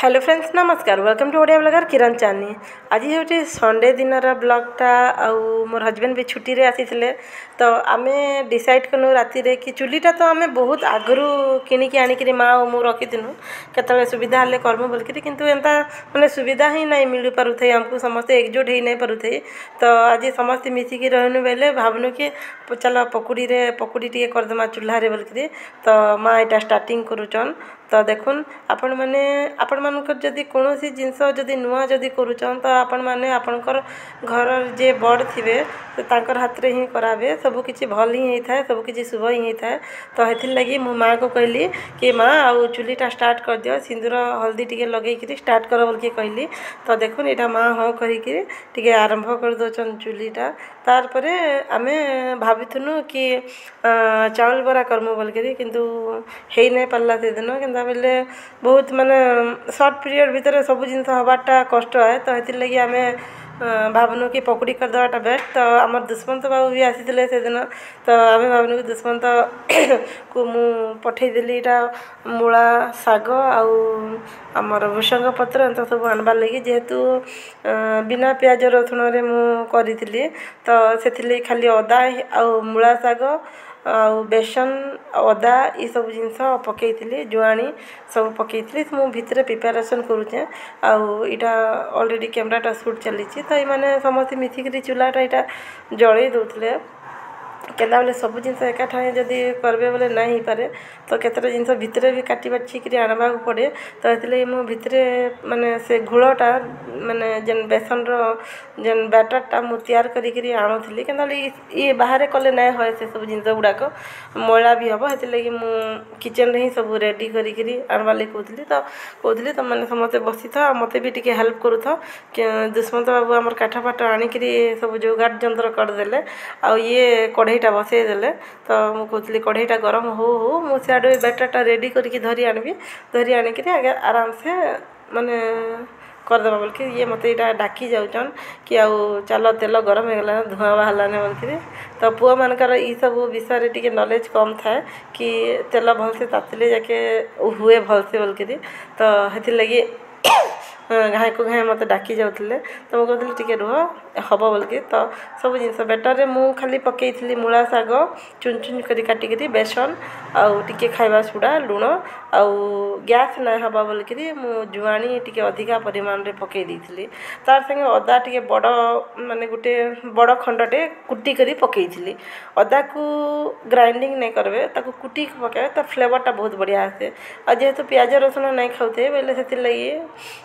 Hello friends नमस्कार welcome to Odia blogger किरण चानी। आज हूँ संडे दिन ब्लॉगटा आउ मोर हजबैंड भी छुट्टी रे आसी तो आमे डिसाइड कलु राति रे कि चुलीटा तो आमे बहुत आगरू किनिकी आनिकी माँ और मुझे रखीनु केतले सुविधा हेल्ले करमु बोलकर किंतु एंता मैंने सुविधा ही नहीं मिल पारू थे आमको समस्ते एकजुट ही नहीं पारू थे। तो आज समस्ते मिसिकी रहनु बेले भावनु कि चलो पकुड़ी टे करदमा चूल्हा बोलकर तो माँ यहाँ स्टार्टिंग करुचन। तो देखुन आपण मानकर जदि कौन सी जिनस जदि नुआ जदि करुचन तो आपण माने आपणकर घर जे बड़ थिबे तो तांकर हाथ रे ही कराबे सबकिछि भल ही होता है सबकिछि शुभ ही होता है। तो हेथिर लगी मो माँ को कहली कि माँ आउ चुलीटा स्टार्ट कर दियो सिंदूर हल्दी टिके लगेकरी स्टार्ट कर बोल के कहली। तो देखुन यहाँ माँ हाँ करिके आरंभ कर दौन चुलीटा। तार परे आमे भाविथुनु कि चाउल बरा करमु बोलकर किंतु हेई नहीं पारला से दिन कि बेले बहुत माने सर्ट पीरियड भितर सब जिन हबाटा कष्ट है। तो हेतिर लगी आमे भावनु कि पकुड़ी करदेवाटा बेस्ट। तो आमर दुष्मंत बाबू भी आसी से दिन तो आम भावनु कि दुष्मंत को मु पठेदेली यहाँ मूला शाग आमर भृषंग पत्र एंता सब आनबार लगी जेहेतु बिना प्याज रसुण रे मु करी तो से खाली अदा आउ मूला शाग आउ बेसन अदा ये सब जिनस पकई जुआणी सब पकई मु भितर प्रिपेरेसन करुचे आउ इटा ऑलरेडी कैमराटा शूट चली तो ये समस्त मिसिक चूल्हाटा यहाँ जलई दौले केला बेले सब जिनस एका ठाए जदि करबे बोले नहीं हो पारे तो केतटा जिनस भितर भी काटी बाछिक आनवा पड़े। तो ये मो भितर माने से घोलटा माने जेन बेसन जेन बैटरटा मु तैयार करी आणुली कि ये बाहर कले ना है से सब जिनस गुड़ाक मैला भी हम से लगी मु किचन रे ही सब रेडी करी आणवा लगी कहली तो मैंने समस्ते बसी था मत भी टिके हेल्प करू दुष्मंत बाबू आमर काठ फाट आणिकी सब जोगाड़ जंत्र करदे आ ये कढ़ईटा बसईदे। तो मुझे कढ़ईटा गरम हो मुझे बैटरटा रेडी करके धरी आणिकी आराम से माने करदेवा बोल कि ये मत यहाँ डाकी जाऊन कि आउ चलो तेल गरम हो गला धुआं बाहर बोल। तो पुआ मानकर ये सब विषय टी नॉलेज कम थाए कि तेल भलसे तातिले जाके हुए भलसे बोल। तो हेतिर लगी घाए को घाए मत डाकी जाऊे तो मुझे कहती टिके रुह हम बोल के। तो सब जिनस बेटर रे मु खाली पकई मूला शाग चुन चुन करी काटिकी बेसन आउ टिके खाइबा सोडा लुण आउ गैस ना हवा बोलिक मु जुआणी टिके अधिका परिमाण रे पकई देइथिली। तार संगे अदा टिके बड़ माने गुटे बड़ खंडटे कुटी करी पकई अदा को ग्राइंडिंग नहीं करबे ताको कुटी पकाए तो फ्लेवरटा बहुत बढ़िया आसे। आ जेहेतु प्याज रसुण नहीं खाऊथे बोले से लगी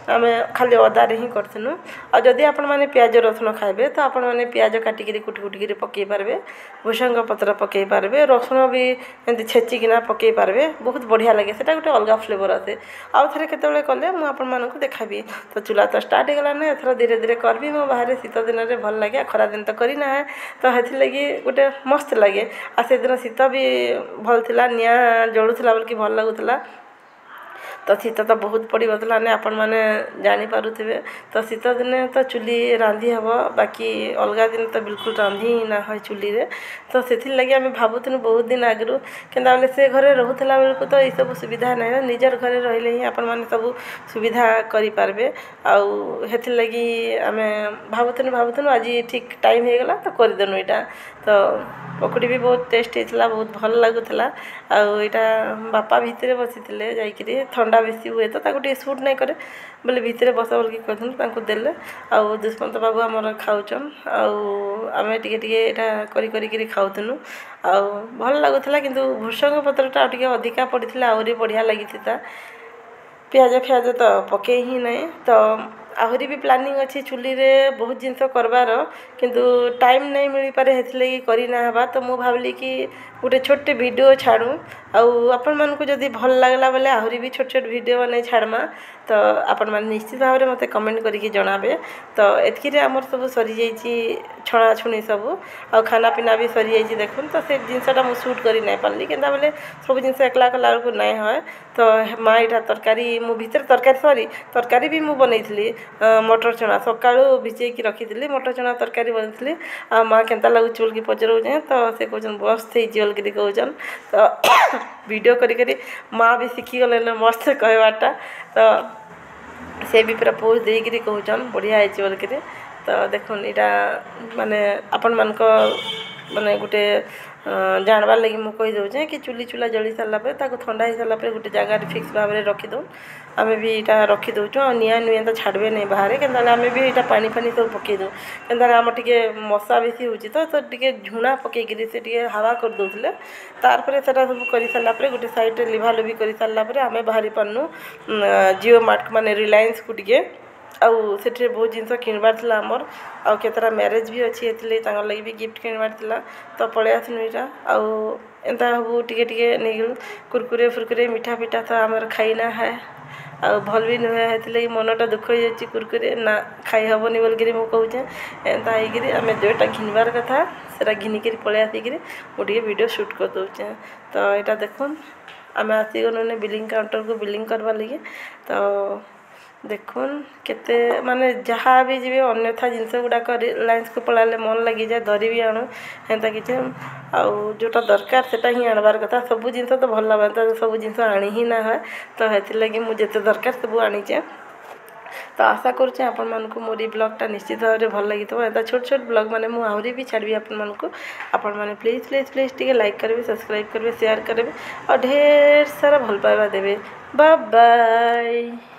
आम खाली अदा रे ही करथुनु। आ जदि आपण माने प्याज रसुण खाइबे तो आपण माने प्याज काटिकी कुटी कुटी पकई पारबे भृषंग पत्र पकई पारबे रसुण भी एमती छेचिकिना पकई पारबे बहुत बढ़िया लगे सेटा गोटे अलग फ्लेवर आसे। आउ थे केतबेले कले मु आपण मानकु देखाबी। तो चूल्हा तो स्टार्ट होगला ना एथर धीरे धीरे करबी मो बाहर शीत दिन में भल लगे खरा दिन तो करी ना है। तो हेथि लगी गोटे मस्त लगे आ से दिन शीत भी भल थिला निया जलुला बोल कि भल लगुला। तो शीत तो बहुत पड़ी बदला ने आपण मैंने जानीपे। तो शीत दिन तो चुली रांधि हम बाकी अलग दिन तो बिल्कुल रांधि ना है चुली रे। तो से लगी आम भावुन बहुत दिन आगु कि से घरे रोला बेलू तो ये सब सुविधा ना निजर घरे रहिले ही आपण मैंने सब सुविधा करें आउ लगी आम भावुन आज ठीक टाइम हो गला तो करदेनु यहाँ। तो पकुड़ी भी बहुत टेस्ट होता बहुत भल लगुला आईटा बापा भितर बसी जाकि ठंडा बेसी हुए तो ताको सूट नहीं करे बोले भितर बस बोल कहते देले आउ दुष्मंत बाबू आमर खाऊन आम टे करी खाऊनु आउ भल लगुला किंतु भृषंग पत्रटा टे अधिका पड़ी आहरी बढ़िया लगी प्याज फ्याज तो पकई ही नहीं। तो आहरी भी प्लानिंग अच्छी चुली रे बहुत जिनस करवार किंतु टाइम नहीं मिल पारे हेथिलगी करना हवा। तो मु भावली कि गोटे छोटे वीडियो छाड़ू आउ आपण मानकु जदि भल लागला बेले आहरी भी छोट छोट वीडियो बने छाड़मा। तो आपण माने निश्चित भाव में मते कमेंट करिके जणाबे। तो एतकी आमर सब सरी जाइछि छणा छुणी सब आ खाना पीना भी सरी जाइछि देखुन। तो से जिनसटा मु शूट करी नहीं पारली केनता बेले सब जिनस एकला कला को नहीं है। तो माँ यहाँ तरकारी मु भितर तरकारी भी मु बनईथली मटर चना सकाळू भिजेकी रखी मटर चना तरकारी बनती आ माँ केनता लगुच बोल पचर तो से कहते मस्त होल कहन। तो वीडियो करी माँ भी शिखीगले मस्त कहवाटा। तो से भी पूरा पोज देकर कहन बढ़िया है बोलिक तो देखुन यहाँ माने आपण मान माने गोटे जानबार लगी मुझे कहीदे कि चुली चूला जली सारापर ठंडा हो सारापर गोटे जगह फिक्स भाव में रखीदे आम भी यहाँ रखीदे आ निआ तो छाड़े नहीं बाहर के आम भी यहाँ पानी फानी सब पकईदे के आम टे मशा बेसी हो तो टे झुणा पकईकि से हवा करदे तार सब कर सारापर गोटे साइड लिभा लुभि कर सारापर आम बाहरी पार्नु जिओ मार्ट माने रिलायंस को टे आउ से बहुत जिन किणवार आमर आउ केतरा मैरेज भी अच्छी लगी भी गिफ्ट किणवार तो पलि आसनु यहाँ आउ एंता सब टे नहीं कुरकुरे फुरकुरे मीठा पिठा तो आमर खाईना है आ भल भी नुहे है मनटा दुख हो जाए कुरकुरे ना खाई हेनी बोलिक मुझे कहूचे एंता आम जोटा घिनबार कथा से घिनिक पलि आसिक मुझे वीडियो शूट कर दूचे तो यहाँ देखुन आम आसीगलुने बिलिंग काउंटर को बिलिंग करवा लगे तो देखुन केते माने जहाँ भी जी अन्यथा जिनस गुड़ाक रिलायंस को पलाले मन लगी जाए धरी भी आणु हेन्ता कि आउ जोटा दरकार सेटा ही आणबार कथा सब जिन तो भल लगा सब जिन आनी ही ना है तो हेतिरलागि मुझे जिते दरकार सब आनीचे तो आशा करुचे आपण मानकु मोर ई ब्लॉगटा निश्चित भाव में भल लगी एदा छोट छोट ब्लॉग माने मु आहरी भी छाड़बी आपण मानकु आपण माने प्लीज प्लीज प्लीज टिके लाइक करेंगे सब्सक्राइब करेंगे शेयर करेंगे और ढेर सारा भल पाइबा देवे बाय बाय।